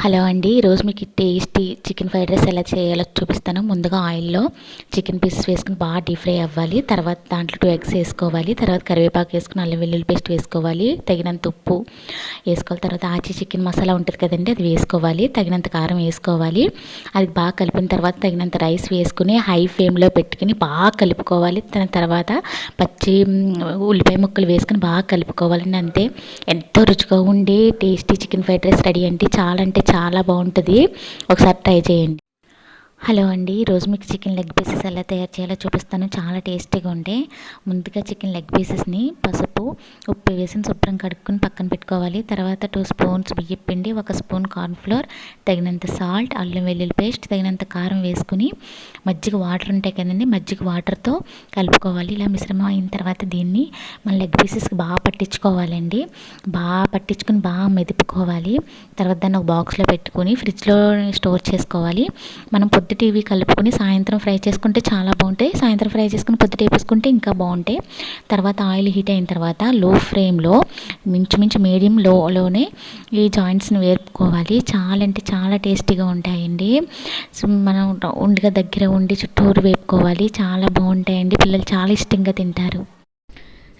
Hello అండి, ఈరోజు మీకు టేస్టీ చికెన్ ఫ్రైడ్ రైస్ ఎలా చేయాలో చూపిస్తాను. ముందుగా ఆయిల్లో చికెన్ పీసెస్ వేసుకుని బాగా డీప్ ఫ్రై అవ్వాలి. తర్వాత దాంట్లో 2 ఎగ్స్ వేసుకోవాలి. తర్వాత కరివేపాకు వేసుకుని అల్లం వెల్లుల్లి పేస్ట్ వేసుకోవాలి. తగినంత ఉప్పు వేసుకోవాలి. తర్వాత ఆచి చికెన్ మసాలా ఉంటుంది కదండి, అది వేసుకోవాలి. తగినంత కారం వేసుకోవాలి. అది బాగా కలిపిన తర్వాత తగినంత రైస్ వేసుకుని హై ఫ్లేమ్లో పెట్టుకుని బాగా కలుపుకోవాలి. దాని తర్వాత పచ్చి ఉల్లిపాయ ముక్కలు వేసుకుని బాగా కలుపుకోవాలండి. అంతే, ఎంతో రుచిగా ఉండే tasty chicken fried rice ready అండి. చాలా బాగుంటుంది, ఒకసారి ట్రై చేయండి. హలో అండి, ఈరోజు మీకు చికెన్ లెగ్ పీసెస్ ఎలా తయారు చేయాలో చూపిస్తాను. చాలా టేస్టీగా ఉంటే ముందుగా చికెన్ లెగ్ పీసెస్ని పసుపు ఉప్పు వేసి శుభ్రం కడుక్కొని పక్కన పెట్టుకోవాలి. తర్వాత 2 స్పూన్స్ బియ్యం పిండి, 1 స్పూన్ కార్న్ఫ్లోర్, తగినంత సాల్ట్, అల్లం వెల్లుల్లి పేస్ట్, తగినంత కారం వేసుకుని మజ్జిగ వాటర్ ఉంటాయి కదండి, మజ్జిగ వాటర్తో కలుపుకోవాలి. ఇలా మిశ్రమం అయిన తర్వాత దీన్ని మన లెగ్ పీసెస్కి బాగా పట్టించుకోవాలండి. బాగా పట్టించుకొని బాగా మెదుపుకోవాలి. తర్వాత దాన్ని ఒక బాక్స్లో పెట్టుకొని ఫ్రిడ్జ్లో స్టోర్ చేసుకోవాలి. మనం పొద్దుటివి కలుపుకొని సాయంత్రం ఫ్రై చేసుకుంటే చాలా బాగుంటాయి. సాయంత్రం ఫ్రై చేసుకుని పొద్దుట వేసుకుంటే ఇంకా బాగుంటాయి. తర్వాత ఆయిల్ హీట్ అయిన తర్వాత లో ఫ్లేమ్లో మించుమించు మీడియం లోనే ఈ జాయింట్స్ని వేపుకోవాలి. చాలా టేస్టీగా ఉంటాయండి. మనం ఉండిగా దగ్గర ఉండి చుట్టూరు వేపుకోవాలి. చాలా బాగుంటాయండి, పిల్లలు చాలా ఇష్టంగా తింటారు.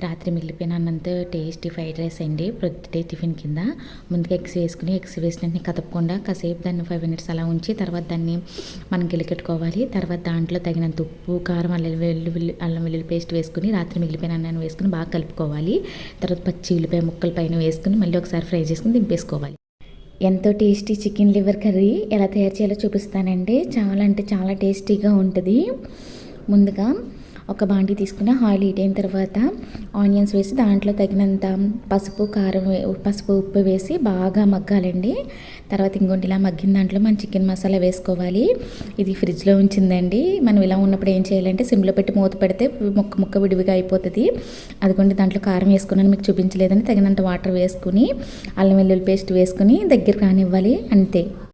రాత్రి మిగిలిపోయిన అన్నంతో టేస్టీ ఫ్రైడ్ రైస్ అండి, ప్రొద్దుటే టిఫిన్ కింద. ముందుగా ఎగ్స్ వేసిన కదపకుండా కాసేపు దాన్ని 5 minutes అలా ఉంచి తర్వాత దాన్ని మనం గిలకెట్టుకోవాలి. తర్వాత దాంట్లో తగినంత ఉప్పు, కారం, అల్లం వెల్లుల్లి పేస్ట్ వేసుకుని రాత్రి మిగిలిపోయిన అన్నాన్ని వేసుకుని బాగా కలుపుకోవాలి. తర్వాత పచ్చి ఉల్లిపాయ ముక్కల పైన వేసుకుని మళ్ళీ ఒకసారి ఫ్రై చేసుకుని దింపేసుకోవాలి. ఎంతో టేస్టీ చికెన్ లివర్ కర్రీ ఎలా తయారు చేయాలో చూపిస్తానండి. చాలా టేస్టీగా ఉంటుంది. ముందుగా ఒక బాండీ తీసుకుని ఆయిల్ హీట్ అయిన తర్వాత ఆనియన్స్ వేసి దాంట్లో తగినంత పసుపు ఉప్పు వేసి బాగా మగ్గాలండి. తర్వాత ఇంకోటి ఇలా మగ్గిన దాంట్లో మనం చికెన్ మసాలా వేసుకోవాలి. ఇది ఫ్రిడ్జ్లో ఉంచిందండి. మనం ఇలా ఉన్నప్పుడు ఏం చేయాలంటే సిమ్లో పెట్టి మూత పెడితే ముక్క విడివిగా అయిపోతుంది. అదిగోండి దాంట్లో కారం వేసుకున్నాను, మీకు చూపించలేదని. తగినంత వాటర్ వేసుకుని అల్లం వెల్లుల్లి పేస్ట్ వేసుకుని దగ్గర కానివ్వాలి. అంతే.